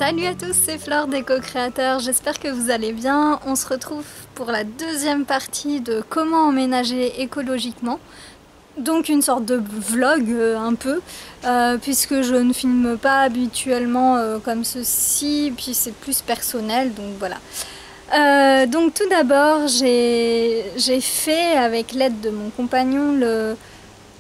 Salut à tous, c'est Flore d'Éco-Créateur, j'espère que vous allez bien. On se retrouve pour la deuxième partie de comment emménager écologiquement. Donc une sorte de vlog un peu, puisque je ne filme pas habituellement comme ceci, puis c'est plus personnel, donc voilà. Donc tout d'abord, j'ai fait avec l'aide de mon compagnon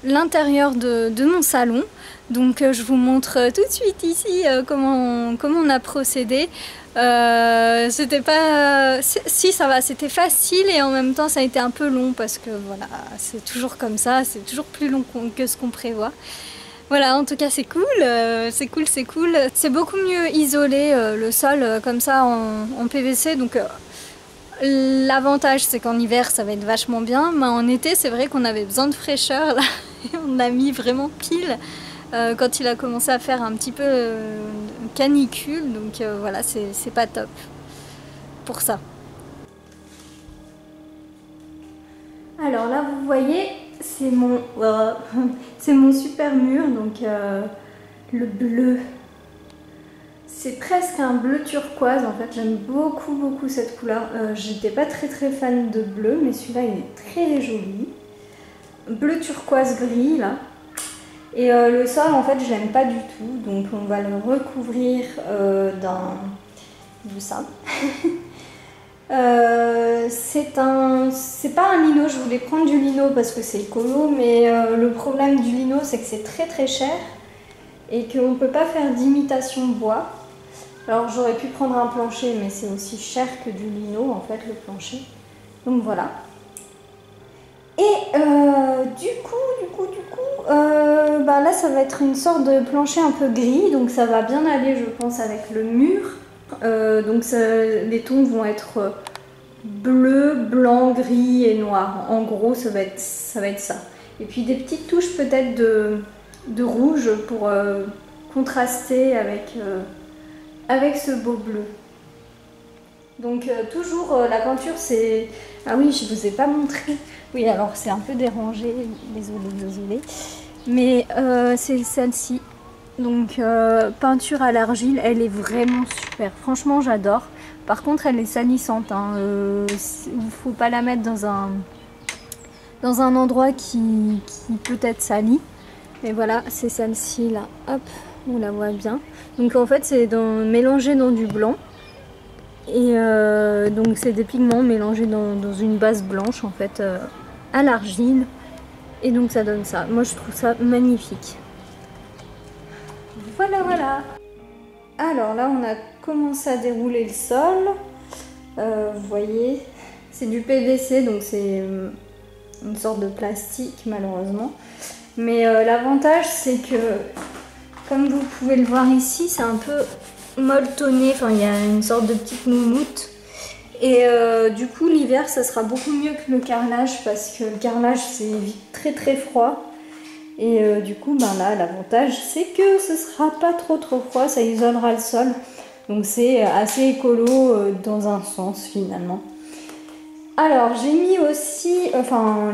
l'intérieur de mon salon. Donc je vous montre tout de suite ici comment on a procédé. C'était pas... Si ça va, c'était facile et en même temps ça a été un peu long parce que voilà, c'est toujours comme ça, c'est toujours plus long que ce qu'on prévoit. Voilà, en tout cas c'est cool, c'est cool, c'est cool. C'est beaucoup mieux isolé le sol comme ça en PVC, donc l'avantage c'est qu'en hiver ça va être vachement bien, mais en été c'est vrai qu'on avait besoin de fraîcheur là, et on a mis vraiment pile. Quand il a commencé à faire un petit peu canicule, donc voilà, c'est pas top pour ça. Alors là, vous voyez, c'est mon super mur, donc le bleu. C'est presque un bleu turquoise, en fait, j'aime beaucoup cette couleur. J'étais pas très fan de bleu, mais celui-là il est très joli. Bleu turquoise gris là. Et le sol, en fait, je l'aime pas du tout, donc on va le recouvrir de ça. C'est pas un lino, je voulais prendre du lino parce que c'est écolo, mais le problème du lino, c'est que c'est très cher et qu'on peut pas faire d'imitation bois. Alors j'aurais pu prendre un plancher, mais c'est aussi cher que du lino, en fait, le plancher. Donc voilà. Et du coup, là ça va être une sorte de plancher un peu gris, donc ça va bien aller je pense avec le mur. Donc les tons vont être bleu, blanc, gris et noir. En gros ça va être ça. Et puis des petites touches peut-être de rouge pour contraster avec ce beau bleu. Donc toujours la peinture c'est... Ah oui, je vous ai pas montré. Oui, alors c'est un peu dérangé, désolée. Mais c'est celle-ci. Donc peinture à l'argile, elle est vraiment super. Franchement, j'adore. Par contre, elle est salissante. Il faut pas la mettre dans un endroit qui peut être sali. Et voilà, c'est celle-ci là. Hop, on la voit bien. Donc en fait, c'est mélangé dans du blanc. Et donc c'est des pigments mélangés dans une base blanche en fait à l'argile, et donc ça donne ça. Moi je trouve ça magnifique. Voilà. Alors là on a commencé à dérouler le sol. Vous voyez, c'est du PVC, donc c'est une sorte de plastique malheureusement. Mais l'avantage c'est que, comme vous pouvez le voir ici, c'est un peu molletonné, enfin il y a une sorte de petite moumoute. Et du coup l'hiver ça sera beaucoup mieux que le carrelage, parce que le carrelage c'est très froid. Et du coup là l'avantage c'est que ce sera pas trop froid, ça isolera le sol. Donc c'est assez écolo dans un sens finalement. Alors j'ai mis aussi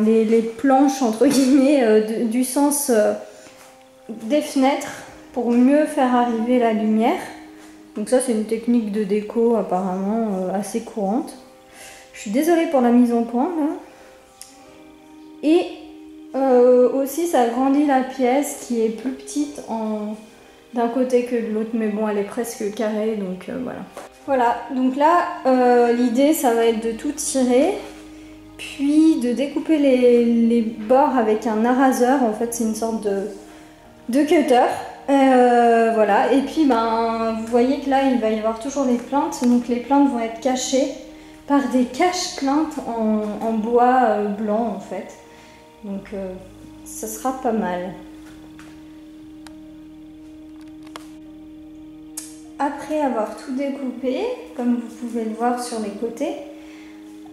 les planches entre guillemets du sens des fenêtres pour mieux faire arriver la lumière. Donc ça c'est une technique de déco apparemment assez courante. Je suis désolée pour la mise en point là. Et aussi ça agrandit la pièce qui est plus petite d'un côté que de l'autre, mais bon elle est presque carrée, donc voilà. Voilà, donc là l'idée ça va être de tout tirer, puis de découper les bords avec un araseur. En fait c'est une sorte de cutter. Voilà, et puis vous voyez que là il va y avoir toujours les plinthes, donc les plinthes vont être cachées par des cache-plinthes en bois blanc en fait, donc ça sera pas mal. Après avoir tout découpé, comme vous pouvez le voir sur les côtés,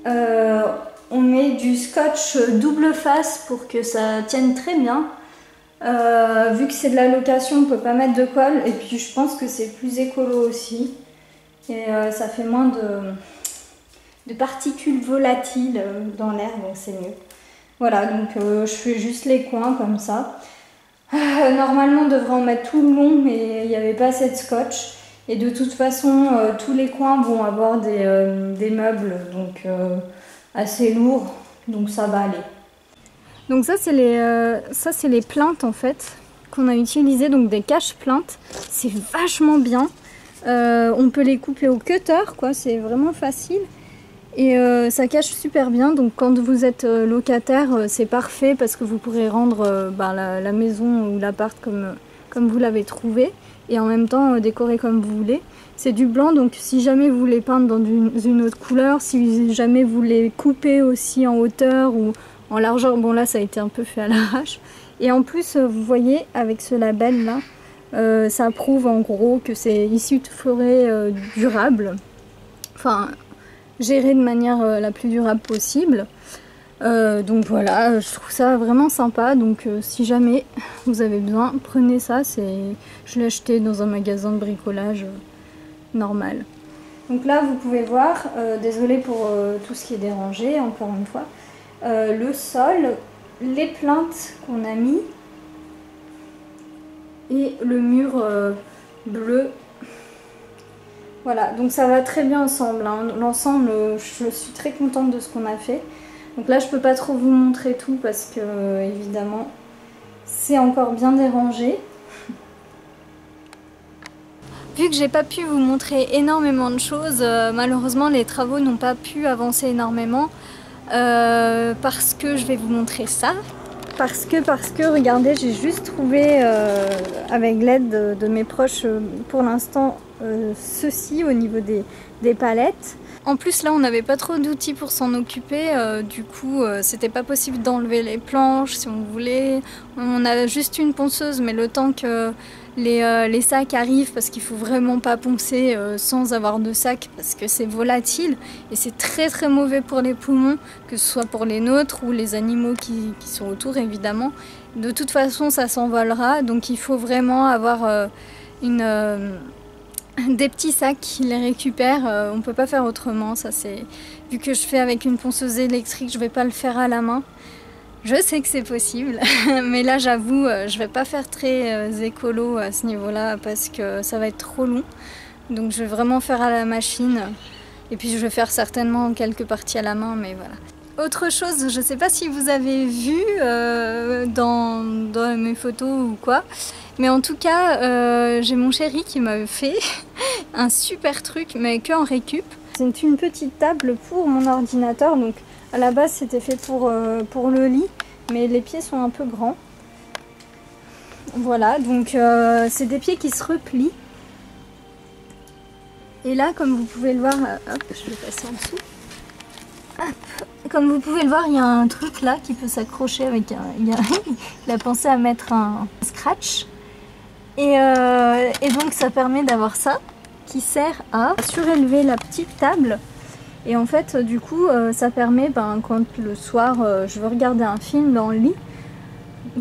on met du scotch double face pour que ça tienne très bien. Vu que c'est de la location, on ne peut pas mettre de colle, et puis je pense que c'est plus écolo aussi, et ça fait moins de particules volatiles dans l'air, donc c'est mieux. Voilà, donc je fais juste les coins comme ça. Normalement on devrait en mettre tout le long, mais il n'y avait pas assez de scotch, Et de toute façon, tous les coins vont avoir des meubles donc assez lourds, donc ça va aller. Donc ça c'est les plinthes en fait qu'on a utilisées, donc des cache-plinthes. C'est vachement bien. On peut les couper au cutter, quoi, c'est vraiment facile. Et ça cache super bien, donc quand vous êtes locataire, c'est parfait parce que vous pourrez rendre la maison ou l'appart comme vous l'avez trouvé. Et en même temps décorer comme vous voulez. C'est du blanc, donc si jamais vous voulez peindre dans une autre couleur, si jamais vous voulez couper aussi en hauteur ou en largeur, bon là ça a été un peu fait à l'arrache. Et en plus vous voyez avec ce label là, ça prouve en gros que c'est issu de forêt durable, enfin géré de manière la plus durable possible. Donc voilà, je trouve ça vraiment sympa, donc si jamais vous avez besoin, prenez ça, je l'ai acheté dans un magasin de bricolage normal. Donc là vous pouvez voir, désolé pour tout ce qui est dérangé encore une fois, le sol, les plinthes qu'on a mis et le mur bleu. Voilà, donc ça va très bien ensemble, hein. L'ensemble, je suis très contente de ce qu'on a fait. Donc là je peux pas trop vous montrer tout parce que évidemment c'est encore bien dérangé. Vu que j'ai pas pu vous montrer énormément de choses, malheureusement les travaux n'ont pas pu avancer énormément parce que je vais vous montrer ça. Parce que regardez, j'ai juste trouvé avec l'aide de mes proches pour l'instant ceci au niveau des palettes. En plus là on n'avait pas trop d'outils pour s'en occuper, du coup c'était pas possible d'enlever les planches si on voulait. On a juste une ponceuse, mais le temps que les sacs arrivent, parce qu'il faut vraiment pas poncer sans avoir de sac parce que c'est volatile et c'est très très mauvais pour les poumons, que ce soit pour les nôtres ou les animaux qui sont autour évidemment. De toute façon ça s'envolera, donc il faut vraiment avoir des petits sacs qui les récupèrent, on peut pas faire autrement. Ça c'est, vu que je fais avec une ponceuse électrique, je vais pas le faire à la main. Je sais que c'est possible, mais là j'avoue, je vais pas faire très écolo à ce niveau-là parce que ça va être trop long. Donc je vais vraiment faire à la machine et puis je vais faire certainement quelques parties à la main, mais voilà. Autre chose, je sais pas si vous avez vu dans mes photos ou quoi, mais en tout cas j'ai mon chéri qui m'a fait un super truc, mais que en récup. C'est une petite table pour mon ordinateur, donc à la base c'était fait pour le lit, mais les pieds sont un peu grands. Voilà, donc c'est des pieds qui se replient. Et là, comme vous pouvez le voir, hop, je vais passer en dessous. Hop. Comme vous pouvez le voir, il y a un truc là qui peut s'accrocher avec il a pensé à mettre un scratch. Et donc ça permet d'avoir ça qui sert à surélever la petite table. Et en fait, du coup, ça permet, quand le soir, je veux regarder un film dans le lit,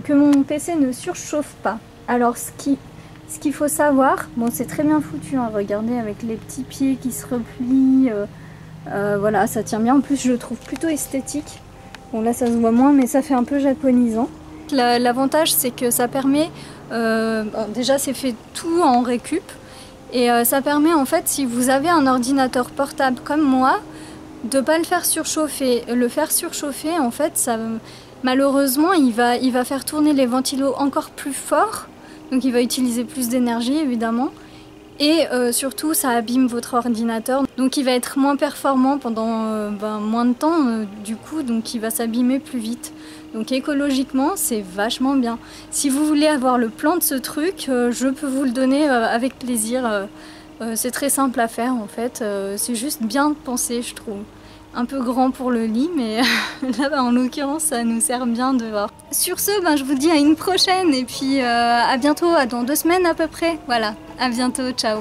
que mon PC ne surchauffe pas. Alors, ce qu'il faut savoir, bon, c'est très bien foutu, hein, regardez, avec les petits pieds qui se replient, voilà, ça tient bien. En plus, je le trouve plutôt esthétique. Bon, là, ça se voit moins, mais ça fait un peu japonisant. L'avantage, c'est que ça permet, déjà, c'est fait tout en récup. Et ça permet en fait, si vous avez un ordinateur portable comme moi, de ne pas le faire surchauffer. Le faire surchauffer, en fait, ça, malheureusement, il va faire tourner les ventilos encore plus fort. Donc il va utiliser plus d'énergie évidemment. Et surtout, ça abîme votre ordinateur. Donc il va être moins performant pendant moins de temps du coup, donc il va s'abîmer plus vite. Donc écologiquement, c'est vachement bien. Si vous voulez avoir le plan de ce truc, je peux vous le donner avec plaisir. C'est très simple à faire en fait. C'est juste bien pensé, je trouve. Un peu grand pour le lit, mais là en l'occurrence ça nous sert bien de voir. Sur ce, je vous dis à une prochaine et puis à bientôt, dans 2 semaines à peu près. Voilà, à bientôt, ciao.